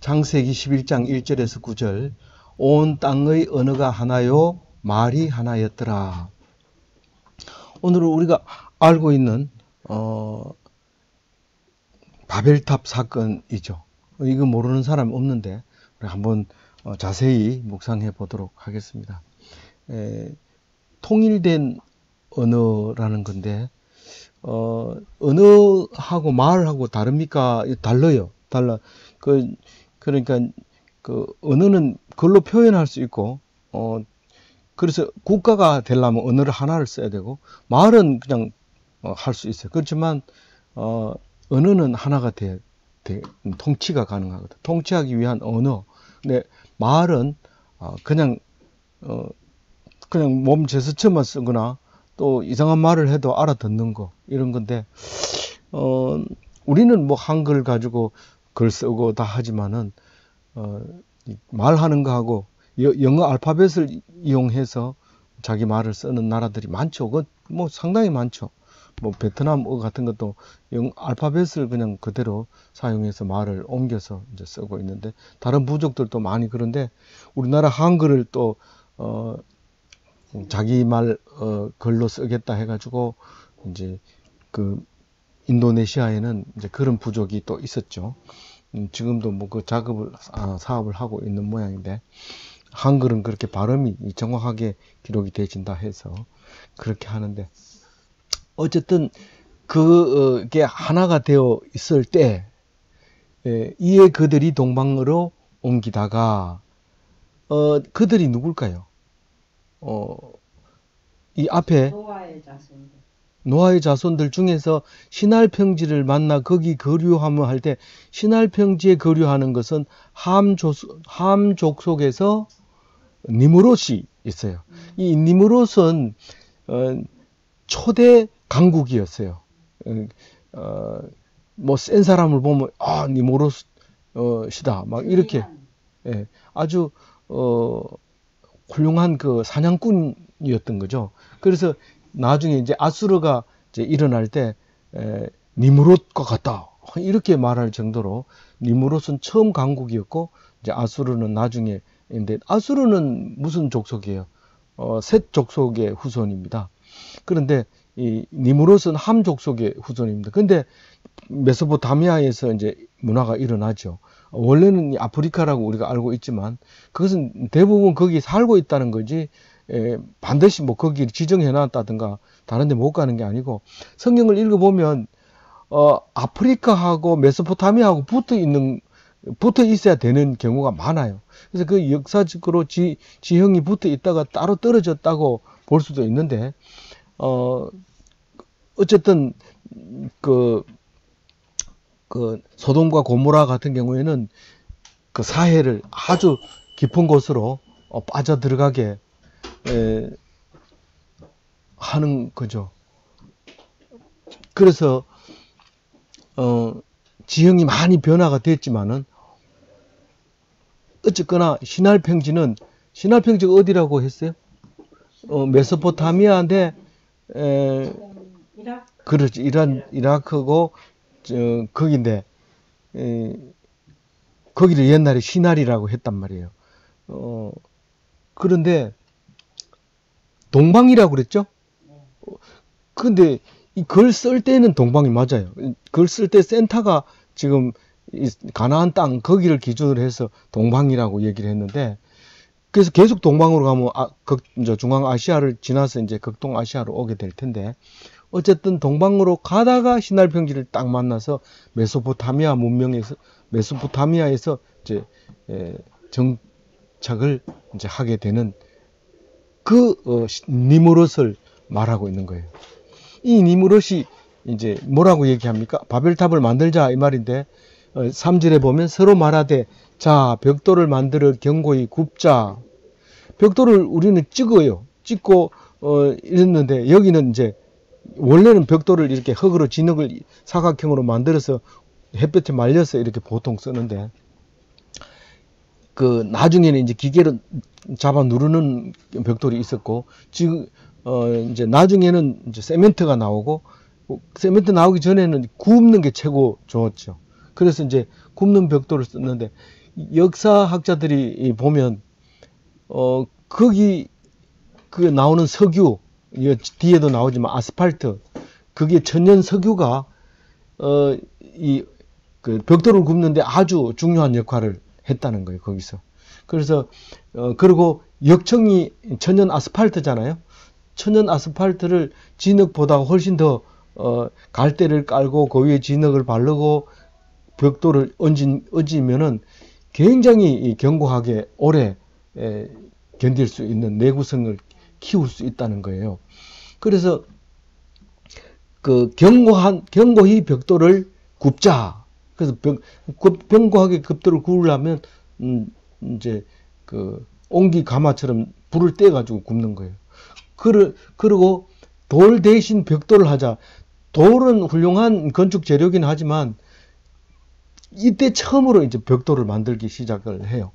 창세기 11장 1절에서 9절 온 땅의 언어가 하나요 말이 하나였더라. 오늘은 우리가 알고 있는 바벨탑 사건이죠. 이거 모르는 사람 없는데 우리 한번 자세히 묵상해 보도록 하겠습니다. 통일된 언어라는 건데 언어하고 말하고 다릅니까? 달라요. 달라. 그러니까 그 언어는 글로 표현할 수 있고 그래서 국가가 되려면 언어를 하나를 써야 되고 말은 그냥 할 수 있어요. 그렇지만 언어는 하나가 통치가 가능하거든. 통치하기 위한 언어. 근데 말은 그냥 몸 제스처만 쓰거나 또 이상한 말을 해도 알아듣는 거 이런 건데 우리는 뭐 한글 가지고 글 쓰고 다 하지만은 말하는 거하고 영어 알파벳을 이용해서 자기 말을 쓰는 나라들이 많죠. 뭐 상당히 많죠. 뭐 베트남어 같은 것도 알파벳을 그냥 그대로 사용해서 말을 옮겨서 이제 쓰고 있는데 다른 부족들도 많이 그런데 우리나라 한글을 또 자기 말 글로 쓰겠다 해가지고 이제 그 인도네시아에는 이제 그런 부족이 또 있었죠. 지금도 뭐 그 사업을 하고 있는 모양인데 한글은 그렇게 발음이 정확하게 기록이 되진다 해서 그렇게 하는데 어쨌든 그게 하나가 되어 있을 때 이에 그들이 동방으로 옮기다가 그들이 누굴까요? 이 앞에 노아의 자손들 중에서 신할 평지를 만나 거기 거류하며 할 때 신할 평지에 거류하는 것은 함 족속에서 니므롯이 있어요. 이 니므롯은 초대 강국이었어요. 뭐 센 사람을 보면 니므롯이다 막 이렇게 아주 훌륭한 그 사냥꾼이었던 거죠. 그래서 나중에 이제 아수르가 이제 일어날 때 니므롯과 같다 이렇게 말할 정도로 니므롯은 처음 강국이었고 이제 아수르는 나중에인데 아수르는 무슨 족속이에요? 셋 족속의 후손입니다. 그런데 이 니므롯은 함 족속의 후손입니다. 근데 메소포타미아에서 이제 문화가 일어나죠. 원래는 아프리카라고 우리가 알고 있지만 그것은 대부분 거기 살고 있다는 거지 반드시 뭐 거기를 지정해 놨다든가 다른 데 못 가는 게 아니고 성경을 읽어보면 아프리카하고 메소포타미아하고 붙어 있어야 되는 경우가 많아요. 그래서 그 역사적으로 지형이 붙어 있다가 따로 떨어졌다고 볼 수도 있는데 어쨌든 그 소돔과 고모라 같은 경우에는 그 사해를 아주 깊은 곳으로 빠져 들어가게 하는 거죠. 그래서 지형이 많이 변화가 됐지만은 어쨌거나 신할 평지가 어디라고 했어요? 메소포타미아인데 그렇지 이라크고 거긴데 거기를 옛날에 신할이라고 했단 말이에요. 그런데 동방이라고 그랬죠? 근데 이 글 쓸 때는 동방이 맞아요. 글 쓸 때 센터가 지금 가나안 땅 거기를 기준으로 해서 동방이라고 얘기를 했는데 그래서 계속 동방으로 가면 중앙아시아를 지나서 이제 극동아시아로 오게 될 텐데 어쨌든 동방으로 가다가 신할 평지를 딱 만나서 메소포타미아에서 이제 정착을 이제 하게 되는 그 니므롯을 말하고 있는 거예요. 이 니므롯이 이제 뭐라고 얘기합니까? 바벨탑을 만들자 이 말인데 3절에 보면 서로 말하되 자 벽돌을 만들어 견고히 굽자. 벽돌을 우리는 찍고 이랬는데 여기는 이제 원래는 벽돌을 이렇게 흙으로 진흙을 사각형으로 만들어서 햇볕에 말려서 이렇게 보통 쓰는데 그 나중에는 이제 기계로 잡아 누르는 벽돌이 있었고 지금 이제 나중에는 이제 세멘트가 나오고 세멘트 나오기 전에는 굽는 게 최고 좋았죠. 그래서 이제 굽는 벽돌을 썼는데 역사학자들이 보면 거기 그 나오는 석유, 뒤에도 나오지만 아스팔트, 그게 천연 석유가 그 벽돌을 굽는데 아주 중요한 역할을 했다는 거예요, 거기서. 그래서 그리고 역청이 천연 아스팔트잖아요. 천연 아스팔트를 진흙보다 훨씬 더 갈대를 깔고 그 위에 진흙을 바르고 벽돌을 얹으면은 굉장히 견고하게 오래 견딜 수 있는 내구성을 키울 수 있다는 거예요. 그래서 그 견고히 벽돌을 굽자. 그래서 견고하게 벽돌을 구우려면 이제 그 옹기 가마처럼 불을 떼 가지고 굽는 거예요. 그리고 돌 대신 벽돌을 하자. 돌은 훌륭한 건축 재료긴 하지만 이때 처음으로 이제 벽돌을 만들기 시작을 해요.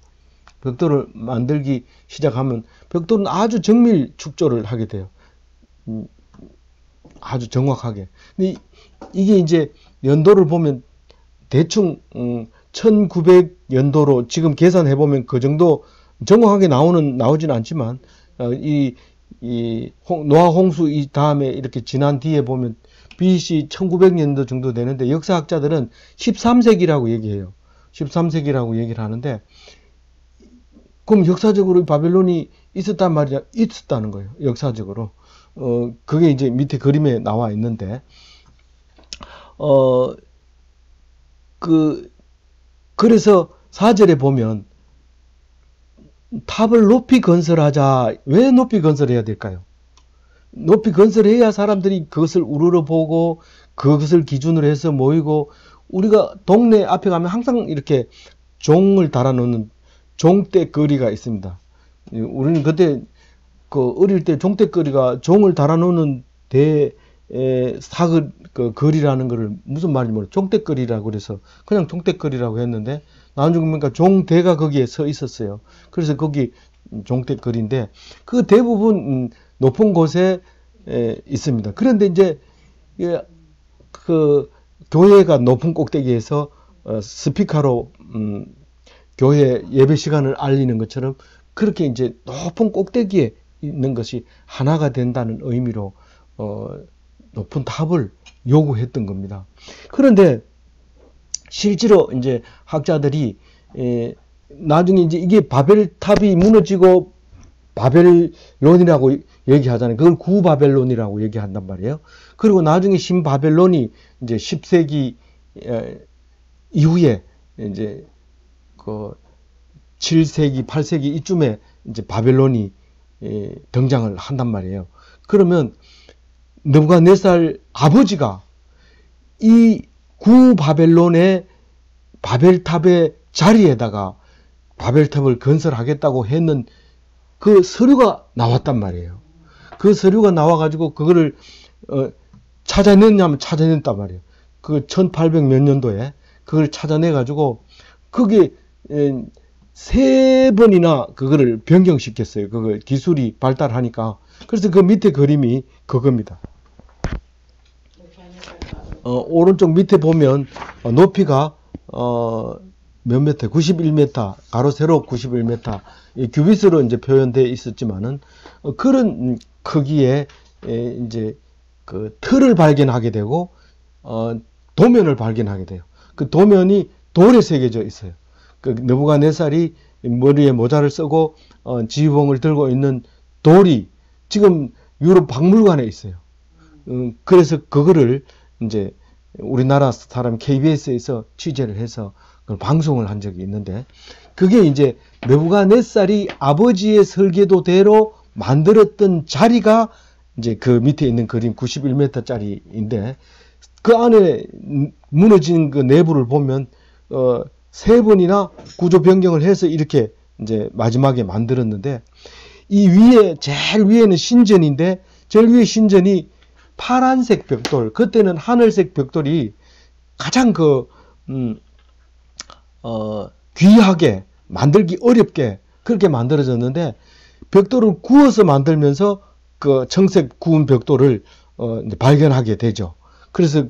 벽돌을 만들기 시작하면 벽돌은 아주 정밀 축조를 하게 돼요. 아주 정확하게. 근데 이게 이제 연도를 보면 대충 1900연도로 지금 계산해 보면 그 정도 정확하게 나오진 않지만 노아 홍수 이 다음에 이렇게 지난 뒤에 보면 BC 1900년도 정도 되는데 역사학자들은 13세기라고 얘기해요. 13세기라고 얘기를 하는데 그럼 역사적으로 바벨론이 있었단 말이야? 있었다는 거예요. 역사적으로. 그게 이제 밑에 그림에 나와 있는데 그래서 4절에 보면 탑을 높이 건설하자. 왜 높이 건설해야 될까요? 높이 건설해야 사람들이 그것을 우러러 보고 그것을 기준으로 해서 모이고 우리가 동네 앞에 가면 항상 이렇게 종을 달아놓는 종대거리가 있습니다. 우리는 그때 그 어릴 때 종대거리가 종을 달아놓는 거리라는 거를 무슨 말인지 모르겠어요. 종대거리라고 그래서 그냥 종대거리라고 했는데 나중에 보니까 종대가 거기에 서 있었어요. 그래서 거기 종대거리인데 그 대부분 높은 곳에 있습니다. 그런데 이제 그 교회가 높은 꼭대기에서 스피커로 교회 예배 시간을 알리는 것처럼 그렇게 이제 높은 꼭대기에 있는 것이 하나가 된다는 의미로 높은 탑을 요구했던 겁니다. 그런데 실제로 이제 학자들이 나중에 이제 이게 바벨탑이 무너지고 바벨론이라고 얘기하잖아요. 그걸 구바벨론이라고 얘기한단 말이에요. 그리고 나중에 신바벨론이 이제 10세기 이후에 이제 그 7세기, 8세기 이쯤에 이제 바벨론이 등장을 한단 말이에요. 그러면 느부갓네살 아버지가 이 구바벨론의 바벨탑의 자리에다가 바벨탑을 건설하겠다고 했는 그 서류가 나왔단 말이에요. 그 서류가 나와가지고 그거를 찾아냈냐면 찾아냈단 말이에요. 그 1800 몇 년도에 그걸 찾아내가지고 그게 3번이나 그거를 변경시켰어요. 그거 기술이 발달하니까. 그래서 그 밑에 그림이 그겁니다. 오른쪽 밑에 보면 높이가 몇 미터? 91m, 가로 세로 91m. 규빗으로 이제 표현되어 있었지만은 그런 크기의 이제 그 틀을 발견하게 되고 도면을 발견하게 돼요. 그 도면이 돌에 새겨져 있어요. 그 느부갓네살이 머리에 모자를 쓰고 지휘봉을 들고 있는 돌이 지금 유럽 박물관에 있어요. 그래서 그거를 이제 우리나라 사람 KBS에서 취재를 해서 그걸 방송을 한 적이 있는데 그게 이제 느부갓네살이 아버지의 설계도대로 만들었던 자리가 이제 그 밑에 있는 그림 91m짜리인데 그 안에 무너진 그 내부를 보면 3번이나 구조 변경을 해서 이렇게 이제 마지막에 만들었는데 이 위에 제일 위에는 신전인데 제일 위에 신전이 파란색 벽돌, 그때는 하늘색 벽돌이 가장 귀하게 만들기 어렵게 그렇게 만들어졌는데 벽돌을 구워서 만들면서 그 청색 구운 벽돌을 이제 발견하게 되죠. 그래서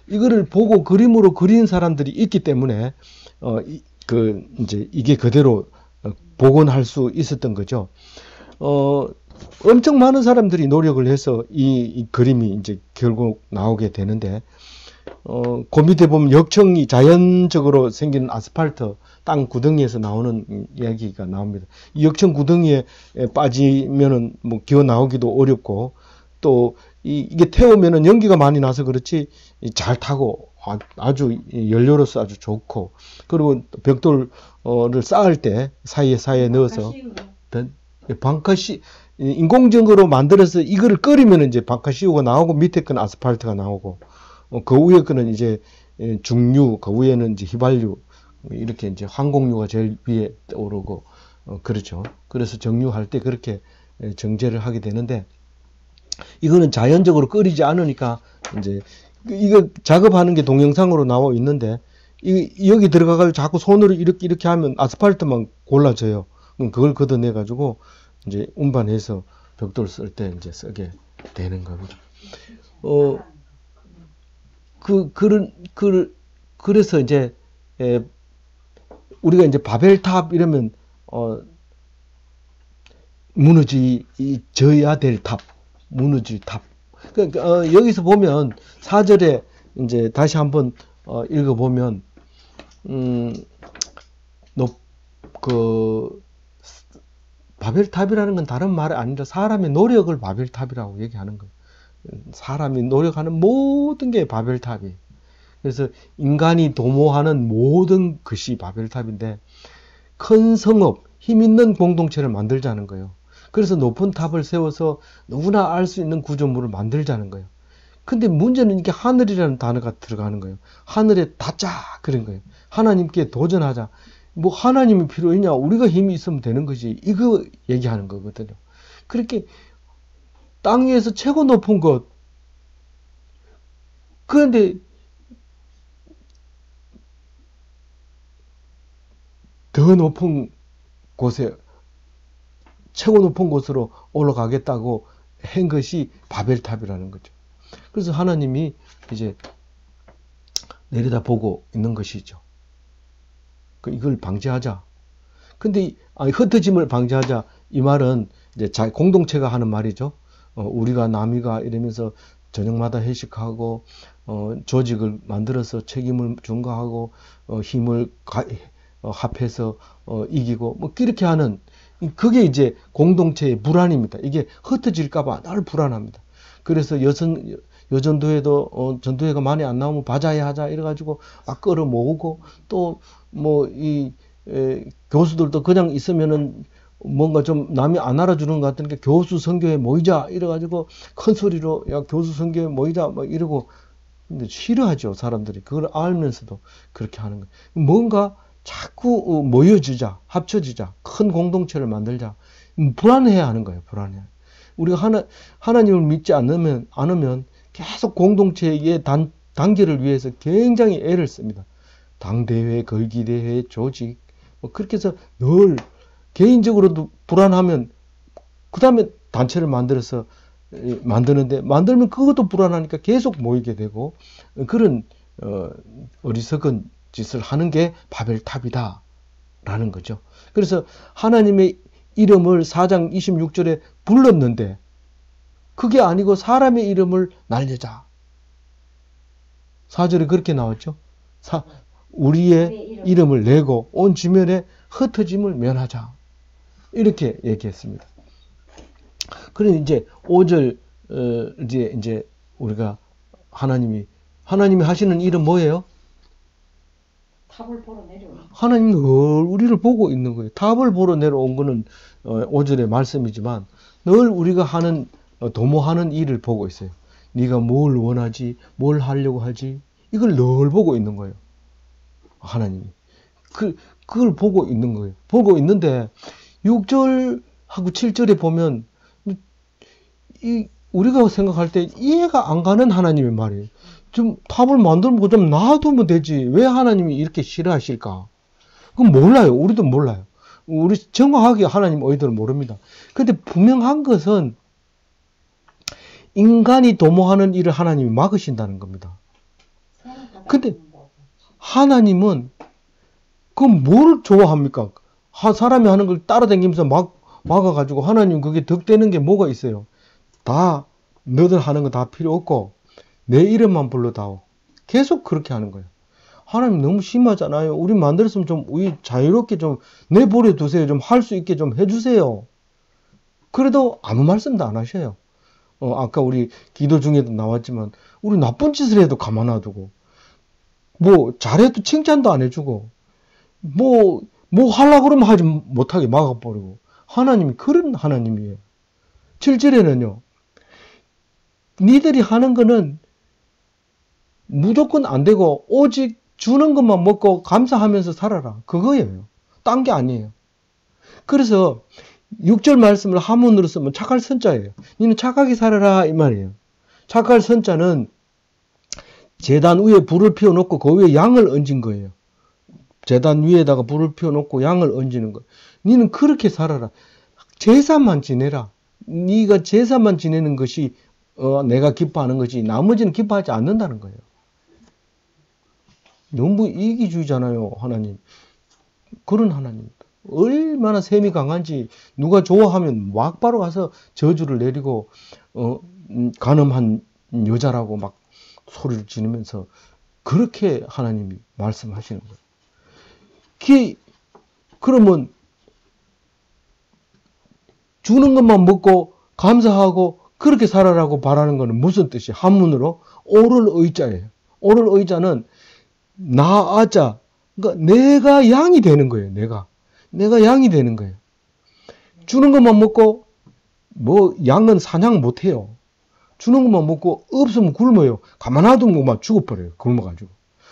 이거를 보고 그림으로 그리는 사람들이 있기 때문에 이제 이게 그대로 복원할 수 있었던 거죠. 엄청 많은 사람들이 노력을 해서 이 그림이 이제 결국 나오게 되는데, 그 밑에 보면 역청이 자연적으로 생긴 아스팔트 땅 구덩이에서 나오는 이야기가 나옵니다. 이 역청 구덩이에 빠지면은 뭐 기어 나오기도 어렵고, 또 이게 태우면은 연기가 많이 나서 그렇지 잘 타고 아주 연료로서 아주 좋고, 그리고 벽돌을 쌓을 때 사이에 넣어서 인공적으로 만들어서 이거를 끓이면 이제 방카시우가 나오고, 밑에 건 아스팔트가 나오고, 그 위에 거는 이제 중류, 그 위에는 이제 휘발유, 이렇게 이제 항공유가 제일 위에 오르고, 그렇죠. 그래서 정류할 때 그렇게 정제를 하게 되는데, 이거는 자연적으로 끓이지 않으니까 이제 이거 작업하는 게 동영상으로 나와 있는데, 여기 들어가가지고 자꾸 손으로 이렇게 하면 아스팔트만 골라져요. 그럼 그걸 걷어내가지고 이제 운반해서 벽돌 쓸 때 이제 쓰게 되는 겁니다. 그래서 이제, 우리가 이제 바벨탑 이러면, 무너져야 될 탑, 무너질 탑. 그러니까, 여기서 보면 4절에 이제 다시 한번, 읽어보면, 바벨탑이라는 건 다른 말이 아니라 사람의 노력을 바벨탑이라고 얘기하는 거예요. 사람이 노력하는 모든 게 바벨탑이에요. 그래서 인간이 도모하는 모든 것이 바벨탑인데, 큰 성읍, 힘 있는 공동체를 만들자는 거예요. 그래서 높은 탑을 세워서 누구나 알 수 있는 구조물을 만들자는 거예요. 근데 문제는 이게 하늘이라는 단어가 들어가는 거예요. 하늘에 닿자 그런 거예요. 하나님께 도전하자. 뭐 하나님이 필요 있냐? 우리가 힘이 있으면 되는 거지. 이거 얘기하는 거거든요. 그렇게 땅 위에서 최고 높은 것. 그런데 더 높은 곳에, 최고 높은 곳으로 올라가겠다고 한 것이 바벨탑이라는 거죠. 그래서 하나님이 이제 내려다보고 있는 것이죠. 이걸 방지하자. 근데 흩어짐을 방지하자, 이 말은 이제 공동체가 하는 말이죠. 우리가 남이가 이러면서 저녁마다 회식하고, 조직을 만들어서 책임을 전가하고, 힘을 합해서 이기고, 뭐 그렇게 하는, 그게 이제 공동체의 불안입니다. 이게 흩어질까봐 늘 불안합니다. 그래서 여전도회도 전도회가 많이 안 나오면 바자회 하자 이래가지고 막 끌어모으고, 또 뭐 교수들도 그냥 있으면은 뭔가 좀 남이 안 알아주는 것 같으니까 교수 선교회 모이자 이래가지고 큰 소리로 야 교수 선교회 모이자 막 이러고. 근데 싫어하죠, 사람들이. 그걸 알면서도 그렇게 하는 거예요. 뭔가 자꾸 모여지자, 합쳐지자, 큰 공동체를 만들자. 불안해야 하는 거예요, 불안해. 우리가 하나님을 믿지 않으면 계속 공동체의 단계를 위해서 굉장히 애를 씁니다. 당대회, 걸기대회, 조직, 뭐 그렇게 해서 늘 개인적으로도 불안하면 그 다음에 단체를 만드는데, 만들면 그것도 불안하니까 계속 모이게 되고, 그런 어리석은 짓을 하는 게 바벨탑이다 라는 거죠. 그래서 하나님의 이름을 4장 26절에 불렀는데, 그게 아니고 사람의 이름을 날리자. 4절에 그렇게 나왔죠. 우리의 이름을 내고 온 주변에 흩어짐을 면하자. 이렇게 얘기했습니다. 그럼 이제 5절, 이제 우리가 하나님이 하시는 일은 뭐예요? 탑을 보러 내려오는. 하나님은 늘 우리를 보고 있는 거예요. 탑을 보러 내려온 거는 5절의 말씀이지만, 늘 우리가 도모하는 일을 보고 있어요. 네가 뭘 원하지, 뭘 하려고 하지, 이걸 늘 보고 있는 거예요. 하나님이. 그걸 보고 있는 거예요. 보고 있는데 6절하고 7절에 보면 우리가 생각할 때 이해가 안 가는 하나님의 말이에요. 좀 탑을 만들고 좀 놔두면 되지. 왜 하나님이 이렇게 싫어하실까? 그건 몰라요. 우리도 몰라요. 우리 정확하게 하나님 의도를 모릅니다. 근데 분명한 것은 인간이 도모하는 일을 하나님이 막으신다는 겁니다. 근데 하나님은 그럼 뭘 좋아합니까? 사람이 하는 걸 따라다니면서 막아가지고 하나님 그게 덕되는 게 뭐가 있어요? 다 너들 하는 거 다 필요 없고 내 이름만 불러다오. 계속 그렇게 하는 거예요. 하나님 너무 심하잖아요. 우리 만들었으면 좀 자유롭게 좀 내버려 두세요. 좀 할 수 있게 좀 해주세요. 그래도 아무 말씀도 안 하셔요. 아까 우리 기도 중에도 나왔지만 우리 나쁜 짓을 해도 가만 놔두고 뭐 잘해도 칭찬도 안 해주고 뭐 하려고 그러면 하지 못하게 막아버리고 하나님이 그런 하나님이에요. 7절에는요. 니들이 하는 거는 무조건 안 되고 오직 주는 것만 먹고 감사하면서 살아라. 그거예요. 딴 게 아니에요. 그래서 6절 말씀을 한문으로 쓰면 착할 선자예요. 니는 착하게 살아라 이 말이에요. 착할 선자는 제단 위에 불을 피워놓고 그 위에 양을 얹은 거예요. 제단 위에다가 불을 피워놓고 양을 얹는 거예요. 니는 그렇게 살아라. 제사만 지내라. 네가 제사만 지내는 것이 내가 기뻐하는 것이 나머지는 기뻐하지 않는다는 거예요. 너무 이기주의잖아요, 하나님. 그런 하나님입니다. 얼마나 셈이 강한지 누가 좋아하면 막 바로 가서 저주를 내리고 간음한 여자라고 막 소리를 지르면서 그렇게 하나님이 말씀하시는 거예요. 그러면 주는 것만 먹고 감사하고 그렇게 살아라고 바라는 것은 무슨 뜻이에요? 한문으로 오를 의자예요. 오를 의자는 나아자. 그러니까 내가 양이 되는 거예요. 내가 양이 되는 거예요. 주는 것만 먹고 뭐 양은 사냥 못 해요. 주는 것만 먹고 없으면 굶어요. 가만 놔두면 막 죽어버려요. 굶어가지고.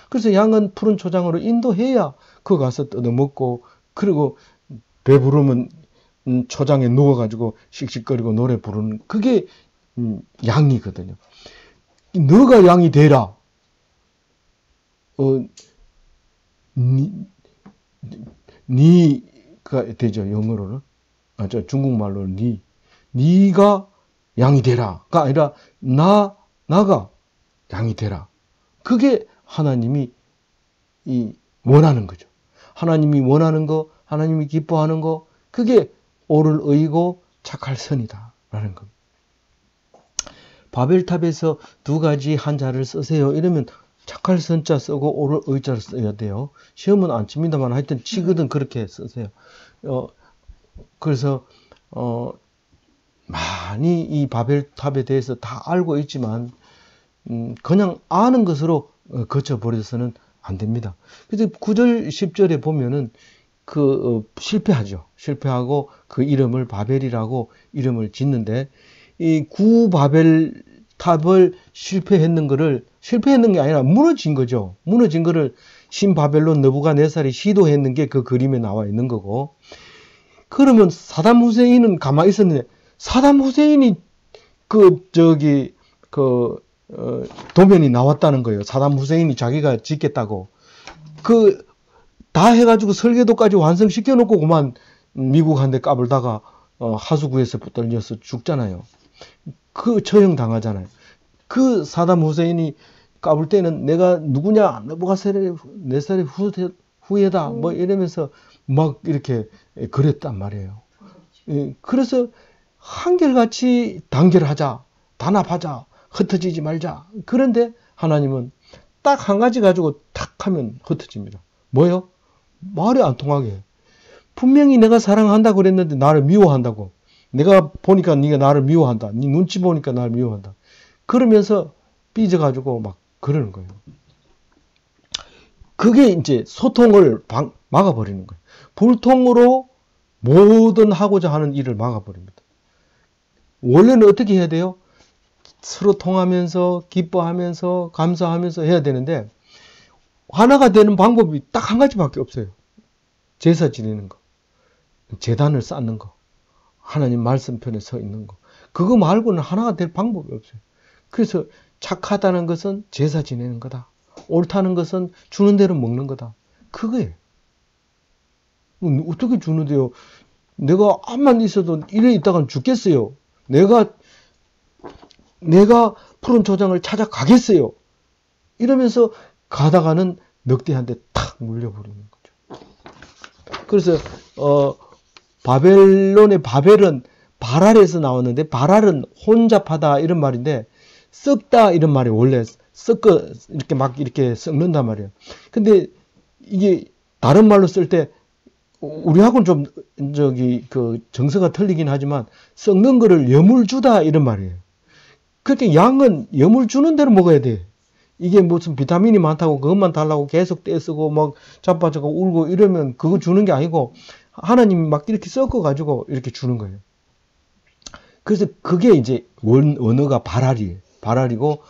그래서 양은 푸른 초장으로 인도해야 그거 가서 뜯어먹고 그리고 배부르면 초장에 누워가지고 씩씩거리고 노래 부르는 그게 양이거든요. 너가 양이 되라. 니가 되죠. 영어로는. 저 중국말로는 니가 양이 되라가 아니라 나가 양이 되라. 그게 하나님이 원하는 거죠. 하나님이 원하는 거, 하나님이 기뻐하는 거, 그게 오를 의고 착할 선이다라는 겁니다. 바벨탑에서 두 가지 한자를 쓰세요. 이러면 착할 선자 쓰고 오를 의자를 써야 돼요. 시험은 안 칩니다만 하여튼 치거든 그렇게 쓰세요. 그래서 많이 이 바벨탑에 대해서 다 알고 있지만 그냥 아는 것으로 거쳐버려서는 안 됩니다. 그래서 9절 10절에 보면은 실패하죠. 실패하고 그 이름을 바벨이라고 이름을 짓는데 이 구바벨탑을 실패했는 게 아니라 무너진 거죠. 무너진 거를 신바벨론 느부갓네살이 시도했는 게 그 그림에 나와 있는 거고. 그러면 사담 후세인은 가만히 있었는데 사담 후세인이 도면이 나왔다는 거예요. 사담 후세인이 자기가 짓겠다고. 다 해가지고 설계도까지 완성시켜 놓고 그만 미국한테 까불다가 하수구에서 붙들려서 죽잖아요. 처형 당하잖아요. 사담 후세인이 까불 때는 내가 누구냐, 느부갓네살의 후예다, 뭐 이러면서 막 이렇게 그랬단 말이에요. 그래서 한결같이 단결하자, 단합하자, 흩어지지 말자. 그런데 하나님은 딱 한 가지 가지고 탁 하면 흩어집니다. 뭐요? 말이 안 통하게. 분명히 내가 사랑한다고 그랬는데 나를 미워한다고. 내가 보니까 네가 나를 미워한다. 네 눈치 보니까 나를 미워한다. 그러면서 삐져가지고 막 그러는 거예요. 그게 이제 소통을 막아버리는 거예요. 불통으로 모든 하고자 하는 일을 막아버립니다. 원래는 어떻게 해야 돼요? 서로 통하면서 기뻐하면서 감사하면서 해야 되는데 하나가 되는 방법이 딱 한 가지밖에 없어요. 제사 지내는 거, 제단을 쌓는 거, 하나님 말씀편에 서 있는 거. 그거 말고는 하나가 될 방법이 없어요. 그래서 착하다는 것은 제사 지내는 거다. 옳다는 것은 주는 대로 먹는 거다. 그거예요. 어떻게 주는데요? 내가 암만 있어도 이래 있다가는 죽겠어요. 내가 푸른 초장을 찾아가겠어요. 이러면서 가다가는 늑대한테 탁 물려버리는 거죠. 그래서 바벨론의 바벨은 발알에서 나왔는데 발알은 혼잡하다 이런 말인데 썩다 이런 말이 원래 썩어 이렇게 막 이렇게 썩는단 말이에요. 근데 이게 다른 말로 쓸 때 우리하고는 좀 그 정서가 틀리긴 하지만 썩는 거를 염을 주다 이런 말이에요. 그렇게 양은 염을 주는 대로 먹어야 돼. 이게 무슨 비타민이 많다고 그것만 달라고 계속 떼쓰고 막 자빠져고 울고 이러면 그거 주는 게 아니고 하나님이 막 이렇게 섞어가지고 이렇게 주는 거예요. 그래서 그게 이제 언어가 발알이에요. 발알이고,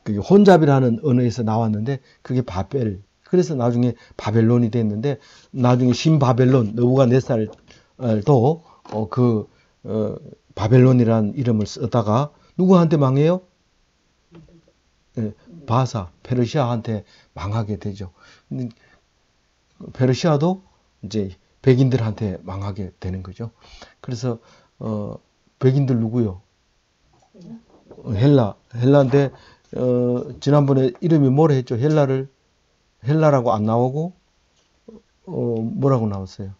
그게 혼잡이라는 언어에서 나왔는데 그게 바벨. 그래서 나중에 바벨론이 됐는데 나중에 신바벨론, 느부갓네살도 바벨론이라는 이름을 쓰다가 누구한테 망해요? 바사, 페르시아한테 망하게 되죠. 페르시아도 이제 백인들한테 망하게 되는 거죠. 그래서 백인들 누구요? 헬라인데 지난번에 이름이 뭐라 했죠? 헬라라고 안 나오고 뭐라고 나왔어요?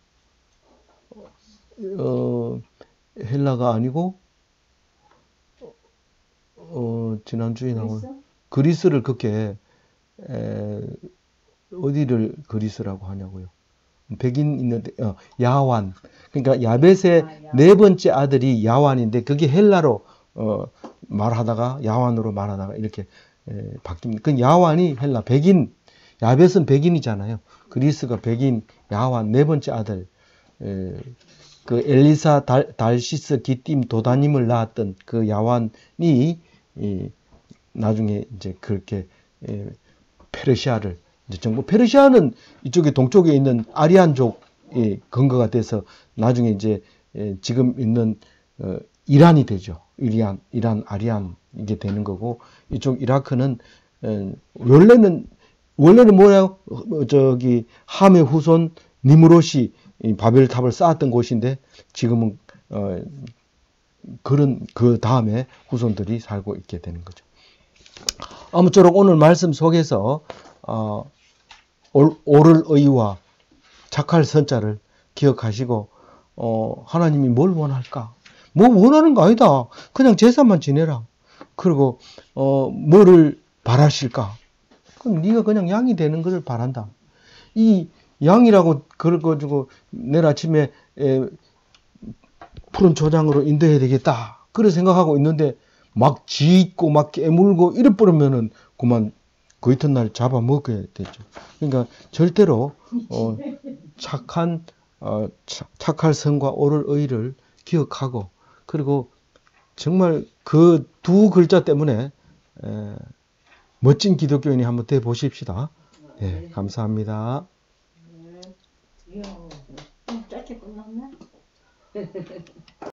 헬라가 아니고 지난주에 나온 그리스를 그렇게 어디를 그리스라고 하냐고요. 백인 있는데 야완. 그러니까 야벳의 네 번째 아들이 야완인데 그게 헬라로 말하다가 야완으로 말하다가 이렇게 바뀝니다. 그 야완이 헬라 백인. 야벳은 백인이잖아요. 그리스가 백인 야완 네 번째 아들. 그 엘리사 달시스 기띔 도다님을 낳았던 그 야완이 나중에 이제 그렇게 페르시아를 이제 정부 페르시아는 이쪽에 동쪽에 있는 아리안족의 근거가 돼서 나중에 이제 지금 있는 이란이 되죠. 이란 아리안 이게 되는 거고 이쪽 이라크는 원래는 뭐야 저기 함의 후손 니무롯이 바벨탑을 쌓았던 곳인데 지금은 그런 그 다음에 후손들이 살고 있게 되는 거죠. 아무쪼록 오늘 말씀 속에서 옳을 의와 착할 선자를 기억하시고 하나님이 뭘 원할까? 뭐 원하는 거 아니다. 그냥 제사만 지내라. 그리고 뭐를 바라실까? 그럼 네가 그냥 양이 되는 것을 바란다. 이 양이라고 그걸 가지고 내일 아침에 푸른 초장으로 인도해야 되겠다. 그래 생각하고 있는데 막 짖고 막 깨물고 이래 버리면은 그만 그 이튿날 잡아먹어야 되죠. 그러니까 절대로 착할 성과 옳을 의를 기억하고 그리고 정말 그 두 글자 때문에 멋진 기독교인이 한번 돼 보십시다. 네, 감사합니다. 이야, 짧게 끝났네.